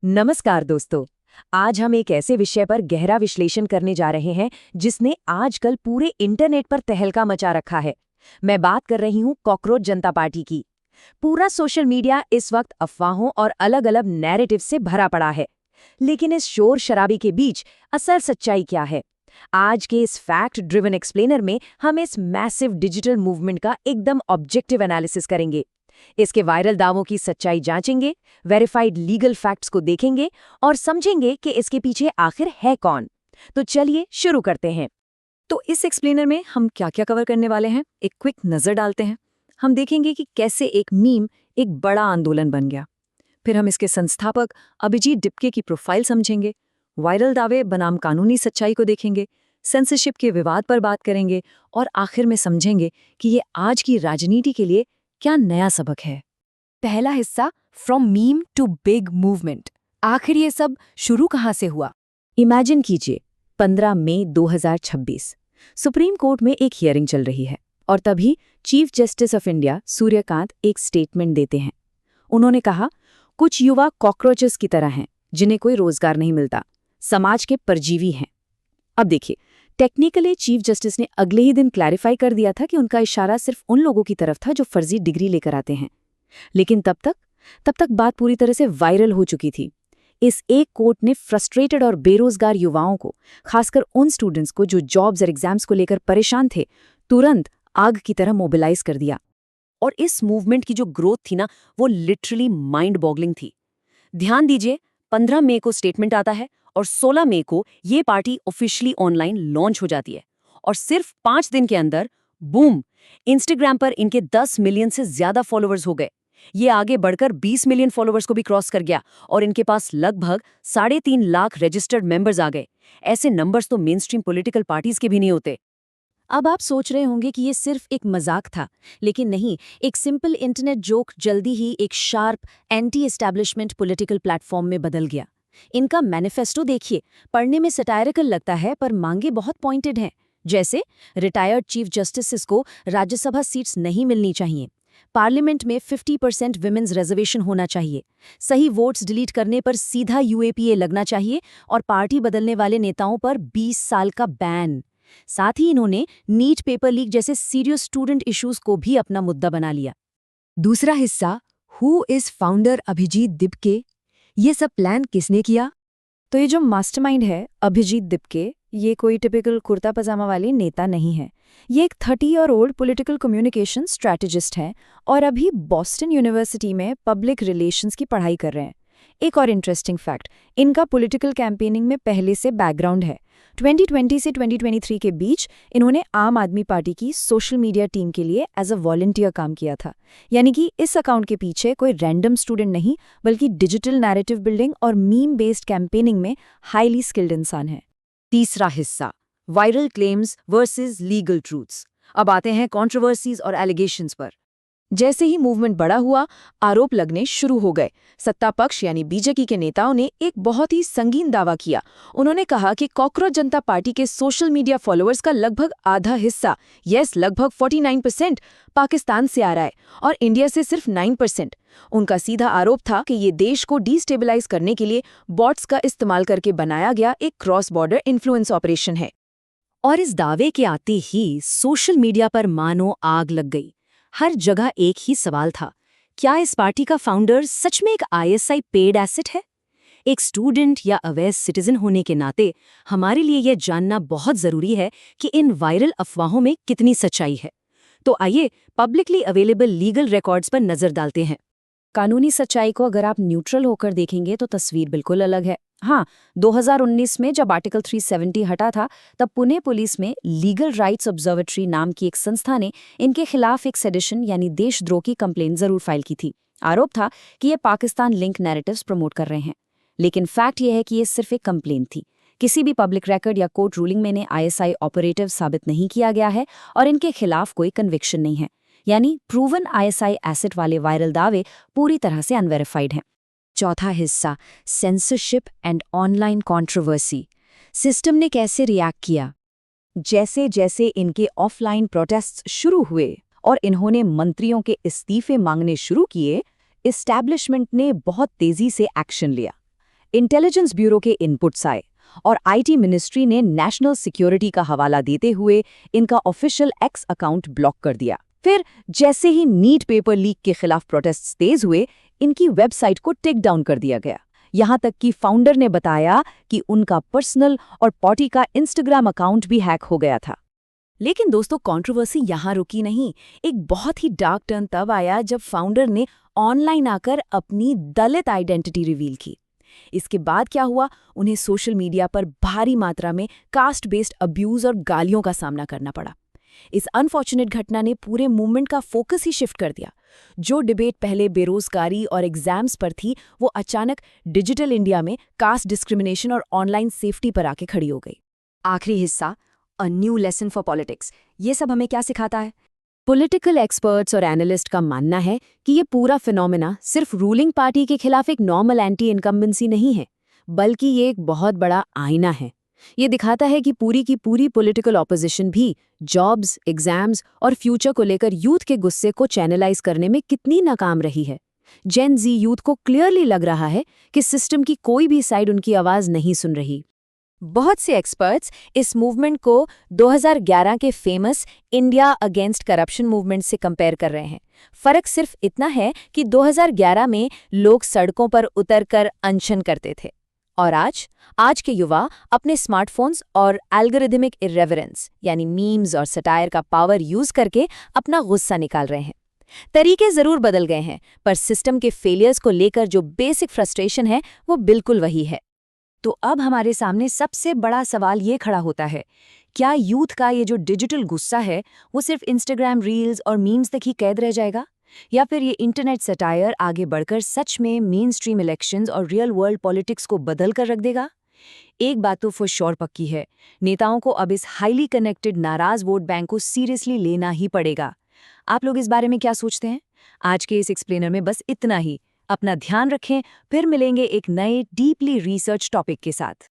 नमस्कार दोस्तों। आज हम एक ऐसे विषय पर गहरा विश्लेषण करने जा रहे हैं जिसने आजकल पूरे इंटरनेट पर तहलका मचा रखा है। मैं बात कर रही हूँ कॉकरोच जनता पार्टी की। पूरा सोशल मीडिया इस वक्त अफवाहों और अलग-अलग नैरेटिव से भरा पड़ा है। लेकिन इस शोर शराबे के बीच असल सच्चाई क्या है? आज के इस फैक्ट ड्रिवन एक्सप्लेनर में हम इस मैसिव डिजिटल मूवमेंट का एकदम ऑब्जेक्टिव एनालिसिस करेंगे। इसके वायरल दावों की सच्चाई जांचेंगे, वेरीफाइड लीगल फैक्ट्स को देखेंगे और समझेंगे कि इसके पीछे आखिर है कौन। तो चलिए शुरू करते हैं। तो इस एक्सप्लेनर में हम क्या-क्या कवर करने वाले हैं, एक क्विक नजर डालते हैं। हम देखेंगे कि कैसे एक मीम एक बड़ा आंदोलन बन गया। फिर हम इसके संस्थापक अभिजीत डिपके की प्रोफाइल समझेंगे, वायरल दावे बनाम कानूनी सच्चाई को देखेंगे, सेंसरशिप के विवाद पर बात करेंगे और आखिर में समझेंगे कि ये आज की राजनीति के लिए क्या नया सबक है। पहला हिस्सा, from meme to big movement. आखिर ये सब शुरू कहाँ से हुआ? इमेजिन कीजिए 15 मई 2026 सुप्रीम कोर्ट में एक हियरिंग चल रही है और तभी chief justice of India Suryakant एक स्टेटमेंट देते हैं। उन्होंने कहा, कुछ युवा कॉकरोचेस की तरह हैं जिन्हें कोई रोजगार नहीं मिलता, समाज के परजीवी हैं। अब देखिए, टेक्निकली चीफ जस्टिस ने अगले ही दिन क्लैरिफाई कर दिया था कि उनका इशारा सिर्फ उन लोगों की तरफ था जो फर्जी डिग्री लेकर आते हैं। लेकिन तब तक बात पूरी तरह से वायरल हो चुकी थी। इस एक कोर्ट ने फ्रस्ट्रेटेड और बेरोजगार युवाओं को, खासकर उन स्टूडेंट्स को जो जॉब्स और एग्जाम्स को लेकर परेशान थे, तुरंत आग की तरह मोबिलाइज कर दिया। और इस मूवमेंट की जो ग्रोथ थी ना, वो लिटरली माइंड बॉगलिंग थी। ध्यान दीजिए, 15 मई को स्टेटमेंट आता है और 16 मई को ये पार्टी ऑफिशियली ऑनलाइन लॉन्च हो जाती है। और सिर्फ 5 दिन के अंदर बूम, इंस्टाग्राम पर इनके 10 मिलियन से ज्यादा फॉलोअर्स हो गए। ये आगे बढ़कर 20 मिलियन फॉलोअर्स को भी क्रॉस कर गया और इनके पास लगभग 3.5 लाख रजिस्टर्ड मेंबर्स आ गए। ऐसे नंबर्स तो मेन स्ट्रीम पॉलिटिकल पार्टीज के भी नहीं होते। अब आप सोच रहे होंगे कि ये सिर्फ एक मजाक था, लेकिन नहीं, एक सिंपल इंटरनेट जोक जल्दी ही एक sharp anti establishment political platform में बदल गया। इनका मैनिफेस्टो देखिए, पढ़ने में सटायरिकल लगता है पर मांगे बहुत पॉइंटेड हैं। जैसे रिटायर्ड चीफ जस्टिस को राज्यसभा सीट्स नहीं मिलनी चाहिए, पार्लियामेंट में 50% विमेन्स रिजर्वेशन होना चाहिए, सही वोट्स डिलीट करने पर सीधा यूएपीए लगना चाहिए और पार्टी बदलने वाले नेताओं पर 20 साल का बैन। साथ ही इन्होंने नीट पेपर लीक जैसे सीरियस स्टूडेंट इश्यूज को भी अपना मुद्दा बना लिया। दूसरा हिस्सा, who is founder Abhijit Dipke? ये सब प्लान किसने किया? तो ये जो मास्टरमाइंड है अभिजीत दिपके, ये कोई टिपिकल कुर्ता पजामा वाले नेता नहीं है। ये एक 30-year-old पॉलिटिकल कम्युनिकेशन स्ट्रैटेजिस्ट हैं और अभी बॉस्टन यूनिवर्सिटी में पब्लिक रिलेशंस की पढ़ाई कर रहे हैं। एक और इंटरेस्टिंग फैक्ट, इनका पॉलिटिकल कैंपेनिंग में पहले से बैकग्राउंड है। 2020 से 2023 के बीच इन्होंने आम आदमी पार्टी की सोशल मीडिया टीम के लिए एज अ वॉलंटियर काम किया था। यानी कि इस अकाउंट के पीछे कोई रैंडम स्टूडेंट नहीं, बल्कि डिजिटल नैरेटिव बिल्डिंग और मीम बेस्ड कैंपेनिंग में हाईली स्किल्ड इंसान है। तीसरा हिस्सा, viral claims versus legal truths. अब आते हैं कंट्रोवर्सीज और एलिगेशंस पर। जैसे ही मूवमेंट बड़ा हुआ, आरोप लगने शुरू हो गए। सत्ता पक्ष यानी बीजेपी के नेताओं ने एक बहुत ही संगीन दावा किया। उन्होंने कहा कि कॉकरोच जनता पार्टी के सोशल मीडिया फॉलोअर्स का लगभग आधा हिस्सा, लगभग 49%, पाकिस्तान से आ रहा है और इंडिया से सिर्फ 9%। उनका सीधा आरोप था कि ये देश को डिस्टेबलाइज करने के लिए बॉट्स का इस्तेमाल करके बनाया गया एक क्रॉस बॉर्डर इन्फ्लुएंस ऑपरेशन है। और इस दावे के आते ही सोशल मीडिया पर मानो आग लग गई। हर जगह एक ही सवाल था, क्या इस पार्टी का फाउंडर सच में एक आईएसआई पेड एसेट है? एक स्टूडेंट या अवैध सिटीजन होने के नाते हमारे लिए यह जानना बहुत जरूरी है कि इन वायरल अफवाहों में कितनी सच्चाई है। तो आइए पब्लिकली अवेलेबल लीगल रिकॉर्ड्स पर नजर डालते हैं। कानूनी सच्चाई को अगर आप न्यूट्रल होकर देखेंगे तो तस्वीर बिल्कुल अलग है। हाँ, 2019 में जब आर्टिकल 370 हटा था, तब पुणे पुलिस में लीगल राइट्स ऑब्जर्वेटरी नाम की एक संस्था ने इनके खिलाफ एक सेडिशन यानी देशद्रोह की कंप्लेंट जरूर फाइल की थी। आरोप था कि ये पाकिस्तान लिंक नैरेटिव्स प्रमोट कर रहे हैं। लेकिन फैक्ट यह है कि ये सिर्फ एक कंप्लेंट थी। किसी भी पब्लिक रिकॉर्ड या कोर्ट रूलिंग में इन्हें आईएसआई ऑपरेटिव साबित नहीं किया गया है और इनके खिलाफ कोई कन्विक्शन नहीं है। यानी प्रूवन आईएसआई एसेट वाले वायरल दावे पूरी तरह से अनवेरिफाइड हैं। चौथा हिस्सा, censorship and online controversy. System ने कैसे रिएक्ट किया? जैसे जैसे इनके ऑफलाइन प्रोटेस्ट्स शुरू हुए और इन्होंने मंत्रियों के इस्तीफे मांगने शुरू किए, एस्टैब्लिशमेंट ने बहुत तेजी से एक्शन लिया। इंटेलिजेंस ब्यूरो के इनपुट्स आए और आईटी मिनिस्ट्री ने नेशनल सिक्योरिटी का हवाला देते हुए इनका ऑफिशियल एक्स अकाउंट ब्लॉक कर दिया। फिर जैसे ही नीट पेपर लीक के खिलाफ प्रोटेस्ट तेज हुए, इनकी वेबसाइट को टेक डाउन कर दिया गया। यहाँ तक कि फाउंडर ने बताया कि उनका पर्सनल और पार्टी का इंस्टाग्राम अकाउंट भी हैक हो गया था। लेकिन दोस्तों, कंट्रोवर्सी यहाँ रुकी नहीं। एक बहुत ही डार्क टर्न तब आया जब फाउंडर ने ऑनलाइन आकर अपनी दलित आइडेंटिटी रिवील की। इसके बाद क्या हुआ, उन्हें सोशल मीडिया पर भारी मात्रा में कास्ट बेस्ड अब्यूज और गालियों का सामना करना पड़ा। इस अनफॉर्चुनेट घटना ने पूरे मूवमेंट का फोकस ही शिफ्ट कर दिया। जो डिबेट पहले बेरोजगारी और एग्जाम्स पर थी, वो अचानक डिजिटल इंडिया में कास्ट डिस्क्रिमिनेशन और ऑनलाइन सेफ्टी पर आके खड़ी हो गई। आखिरी हिस्सा, a new lesson for politics. ये सब हमें क्या सिखाता है? पॉलिटिकल एक्सपर्ट्स और एनालिस्ट का मानना है कि ये पूरा फिनोमेना सिर्फ रूलिंग पार्टी के खिलाफ एक नॉर्मल एंटी इनकम्बेंसी नहीं है, बल्कि ये एक बहुत बड़ा आईना है। ये दिखाता है कि पूरी की पूरी पॉलिटिकल ऑपोजिशन भी जॉब्स, एग्जाम्स और फ्यूचर को लेकर यूथ के गुस्से को चैनलाइज करने में कितनी नाकाम रही है। जेन जी यूथ को क्लियरली लग रहा है कि सिस्टम की कोई भी साइड उनकी आवाज नहीं सुन रही। बहुत से एक्सपर्ट्स इस मूवमेंट को 2011 के famous India against corruption movement से कंपेयर कर रहे हैं। फर्क सिर्फ इतना है कि 2011 में लोग सड़कों पर उतरकर अनशन करते थे, और आज के युवा अपने स्मार्टफोन्स और एल्गोरिदमिक इर्रेवरेंस यानी मीम्स और सटायर का पावर यूज करके अपना गुस्सा निकाल रहे हैं। तरीके जरूर बदल गए हैं, पर सिस्टम के फेलियर्स को लेकर जो बेसिक फ्रस्ट्रेशन है वो बिल्कुल वही है। तो अब हमारे सामने सबसे बड़ा सवाल ये खड़ा होता है, क्या यूथ का ये जो डिजिटल गुस्सा है वो सिर्फ इंस्टाग्राम रील्स और मीम्स तक ही कैद रह जाएगा, या फिर ये इंटरनेट सटायर आगे बढ़कर सच में मेन स्ट्रीम इलेक्शंस और रियल वर्ल्ड पॉलिटिक्स को बदल कर रख देगा? एक बात तो फॉर श्योर पक्की है, नेताओं को अब इस हाईली कनेक्टेड नाराज वोट बैंक को सीरियसली लेना ही पड़ेगा। आप लोग इस बारे में क्या सोचते हैं? आज के इस एक्सप्लेनर में बस इतना ही। अपना ध्यान रखें, फिर मिलेंगे एक नए डीपली रिसर्च टॉपिक के साथ।